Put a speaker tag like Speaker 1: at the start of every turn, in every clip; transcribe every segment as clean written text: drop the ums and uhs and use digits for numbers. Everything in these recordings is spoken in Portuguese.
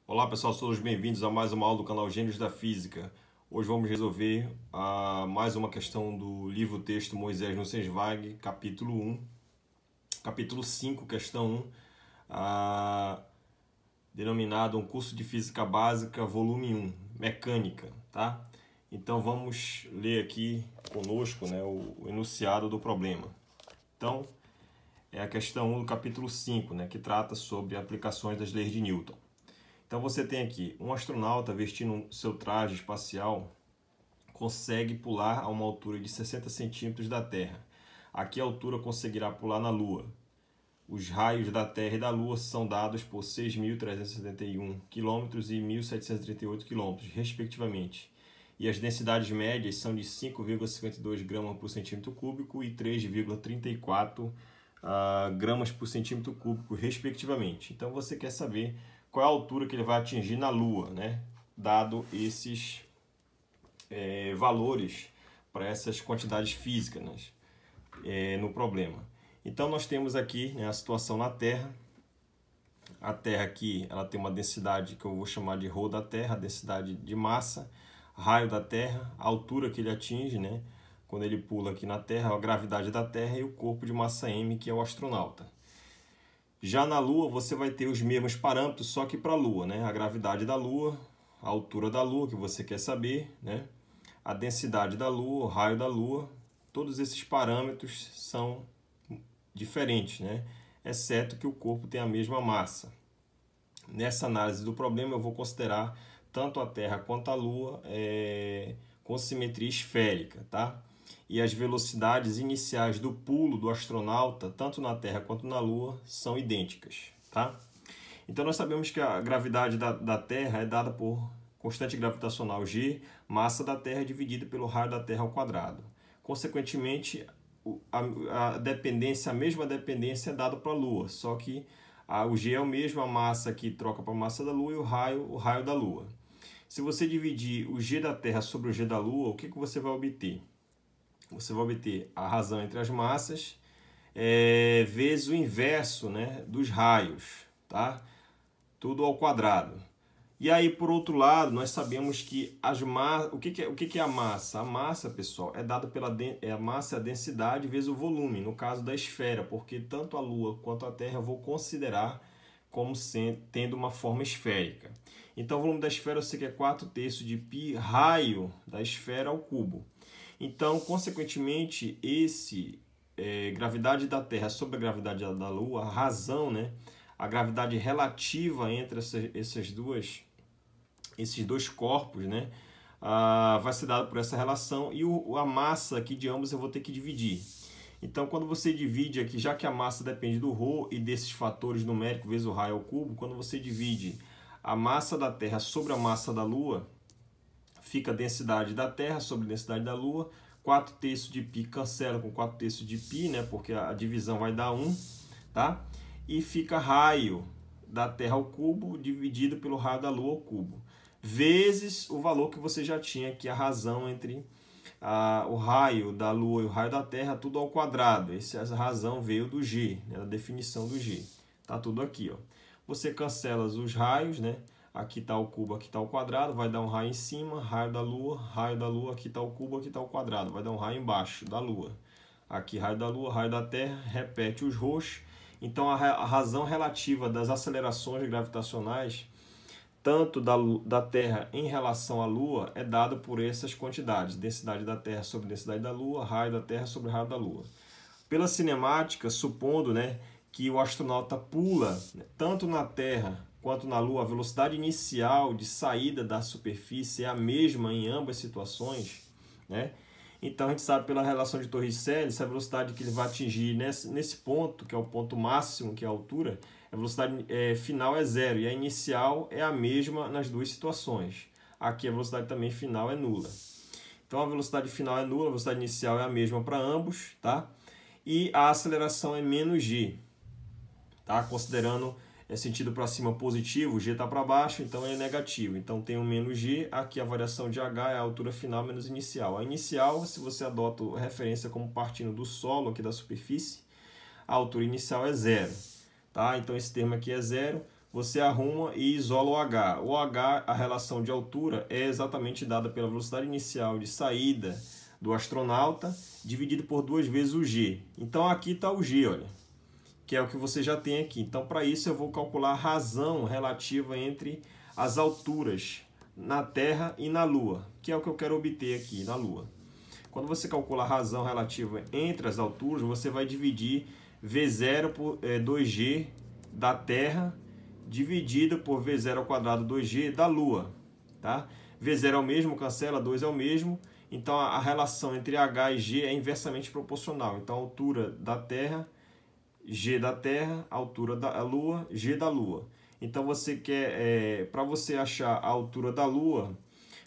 Speaker 1: Olá pessoal, sejam bem-vindos a mais uma aula do canal Gênios da Física. Hoje vamos resolver mais uma questão do livro-texto Moisés Nussensweig, capítulo 1, capítulo 5, questão 1, denominado Um Curso de Física Básica, volume 1, Mecânica, tá? Então vamos ler aqui conosco, né, o enunciado do problema. Então, é a questão 1 do capítulo 5, né, que trata sobre aplicações das leis de Newton. Então você tem aqui, um astronauta vestindo seu traje espacial consegue pular a uma altura de 60 centímetros da Terra. A que altura conseguirá pular na Lua? Os raios da Terra e da Lua são dados por 6.371 km e 1.738 km, respectivamente. E as densidades médias são de 5,52 gramas por centímetro cúbico e 3,34 gramas por centímetro cúbico, respectivamente. Então você quer saber qual é a altura que ele vai atingir na Lua, né? Dado esses valores para essas quantidades físicas, né? No problema. Então nós temos aqui, né, a situação na Terra. A Terra aqui ela tem uma densidade que eu vou chamar de ρ da Terra, a densidade de massa, raio da Terra, a altura que ele atinge, né? Quando ele pula aqui na Terra, a gravidade da Terra e o corpo de massa m, que é o astronauta. Já na Lua, você vai ter os mesmos parâmetros, só que para a Lua, né? A gravidade da Lua, a altura da Lua, que você quer saber, né? A densidade da Lua, o raio da Lua, todos esses parâmetros são diferentes, né? Exceto que o corpo tem a mesma massa. Nessa análise do problema, eu vou considerar tanto a Terra quanto a Lua com simetria esférica, tá? E as velocidades iniciais do pulo do astronauta, tanto na Terra quanto na Lua, são idênticas, tá? Então nós sabemos que a gravidade da Terra é dada por constante gravitacional g, massa da Terra dividida pelo raio da Terra ao quadrado. Consequentemente, a mesma dependência é dada para a Lua, só que o g é o mesmo, a massa que troca para a massa da Lua e o raio da Lua. Se você dividir o g da Terra sobre o g da Lua, o que você vai obter? Você vai obter a razão entre as massas vezes o inverso, né, dos raios, tá? Tudo ao quadrado. E aí, por outro lado, nós sabemos que o que é a massa? A massa, pessoal, é dada a massa, a densidade vezes o volume, no caso da esfera, porque tanto a Lua quanto a Terra eu vou considerar como tendo uma forma esférica. Então, o volume da esfera eu sei que é 4/3 de π raio da esfera ao cubo. Então, consequentemente, gravidade da Terra sobre a gravidade da Lua, a razão, né, a gravidade relativa entre esses dois corpos, né, vai ser dada por essa relação, e a massa aqui de ambos eu vou ter que dividir. Então, quando você divide aqui, já que a massa depende do ρ e desses fatores numéricos vezes o raio ao cubo, quando você divide a massa da Terra sobre a massa da Lua, fica a densidade da Terra sobre a densidade da Lua, 4/3 de π cancela com 4/3 de π, né, porque a divisão vai dar 1, tá? E fica raio da Terra ao cubo dividido pelo raio da Lua ao cubo, vezes o valor que você já tinha, que é a razão entre o raio da Lua e o raio da Terra, tudo ao quadrado. Essa razão veio do G, né, da definição do G. Tá tudo aqui, ó. Você cancela os raios, né? Aqui está o cubo, aqui está o quadrado, vai dar um raio em cima, raio da Lua, aqui está o cubo, aqui está o quadrado, vai dar um raio embaixo da Lua. Aqui raio da Lua, raio da Terra, repete os rhos. Então a razão relativa das acelerações gravitacionais, tanto da Terra em relação à Lua, é dada por essas quantidades. Densidade da Terra sobre densidade da Lua, raio da Terra sobre raio da Lua. Pela cinemática, supondo, né, que o astronauta pula, né, tanto na Terra quanto na Lua, a velocidade inicial de saída da superfície é a mesma em ambas situações, né? Então a gente sabe pela relação de Torricelli, a velocidade que ele vai atingir nesse ponto, que é o ponto máximo, que é a altura, a velocidade final é zero e a inicial é a mesma nas duas situações. Aqui a velocidade também final é nula. Então a velocidade final é nula, a velocidade inicial é a mesma para ambos, tá? E a aceleração é menos g, tá? Considerando sentido para cima positivo, g está para baixo, então é negativo. Então tem um menos g, aqui a variação de h é a altura final menos inicial. A inicial, se você adota a referência como partindo do solo aqui da superfície, a altura inicial é zero, tá? Então esse termo aqui é zero. você arruma e isola o H. O H, a relação de altura, é exatamente dada pela velocidade inicial de saída do astronauta, dividido por 2 vezes o G. Então aqui está o G, olha, que é o que você já tem aqui. Então para isso eu vou calcular a razão relativa entre as alturas na Terra e na Lua, que é o que eu quero obter aqui na Lua. Quando você calcula a razão relativa entre as alturas, você vai dividir V0 por 2G da Terra dividido por V0 ao quadrado 2G da Lua. Tá? V0 é o mesmo, cancela, 2 é o mesmo. Então a relação entre H e G é inversamente proporcional. Então a altura da Terra, G da Terra, altura da Lua, G da Lua. Então você quer, para você achar a altura da Lua,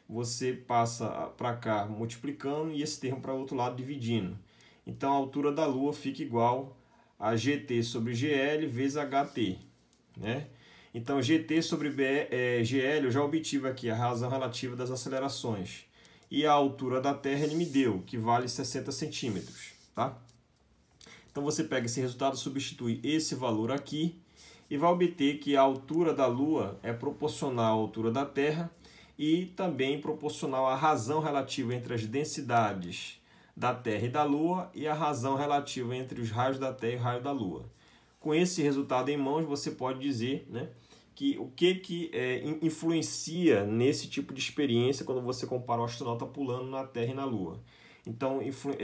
Speaker 1: você passa para cá multiplicando e esse termo para o outro lado dividindo. Então a altura da Lua fica igual a GT sobre GL vezes HT. Né? Então GT sobre GL eu já obtive aqui a razão relativa das acelerações. E a altura da Terra ele me deu, que vale 60 centímetros. Tá? Então você pega esse resultado, substitui esse valor aqui e vai obter que a altura da Lua é proporcional à altura da Terra e também proporcional à razão relativa entre as densidades da Terra e da Lua e a razão relativa entre os raios da Terra e o raio da Lua. Com esse resultado em mãos, você pode dizer, né, que o que influencia nesse tipo de experiência quando você compara o astronauta pulando na Terra e na Lua. Então,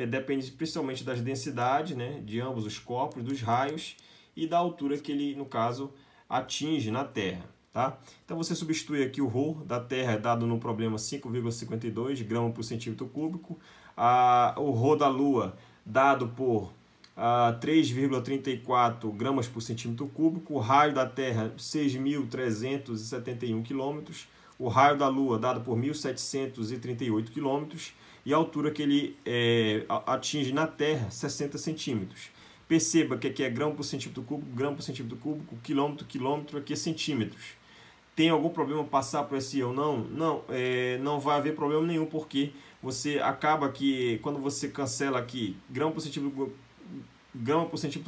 Speaker 1: depende principalmente das densidades, né, de ambos os corpos, dos raios e da altura que ele, no caso, atinge na Terra. Tá? Então, você substitui aqui o ρ da Terra, dado no problema 5,52 gramas por centímetro cúbico. O ρ da Lua, dado por 3,34 gramas por centímetro cúbico. O raio da Terra, 6.371 quilômetros. O raio da Lua, dado por 1.738 quilômetros. E a altura que ele atinge na Terra, 60 centímetros. Perceba que aqui é grama por centímetro cúbico, quilômetro, aqui é centímetros. Tem algum problema passar por esse ou não? Não, não vai haver problema nenhum, porque você acaba que, quando você cancela aqui, grama por centímetro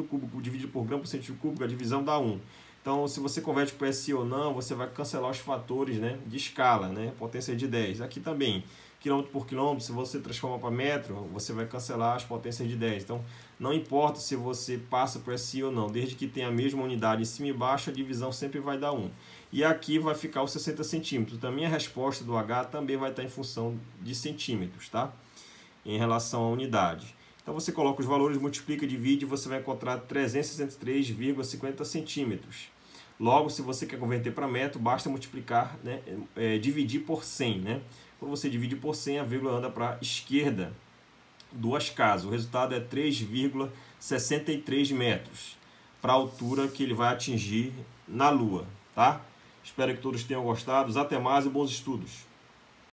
Speaker 1: cúbico dividido por grama por centímetro cúbico, a divisão dá 1. Então, se você converte para SI ou não, você vai cancelar os fatores, né, de escala, né, potência de 10. Aqui também, quilômetro por quilômetro, se você transforma para metro, você vai cancelar as potências de 10. Então, não importa se você passa por SI ou não, desde que tenha a mesma unidade em cima e baixo, a divisão sempre vai dar 1. E aqui vai ficar os 60 centímetros. Também a resposta do H também vai estar em função de centímetros, tá? Em relação à unidade. Então você coloca os valores, multiplica, divide e você vai encontrar 363,50 centímetros. Logo, se você quer converter para metro, basta multiplicar, né, dividir por 100. Né? Quando você divide por 100, a vírgula anda para a esquerda, duas casas. O resultado é 3,63 metros para a altura que ele vai atingir na Lua. Tá? Espero que todos tenham gostado. Até mais e bons estudos.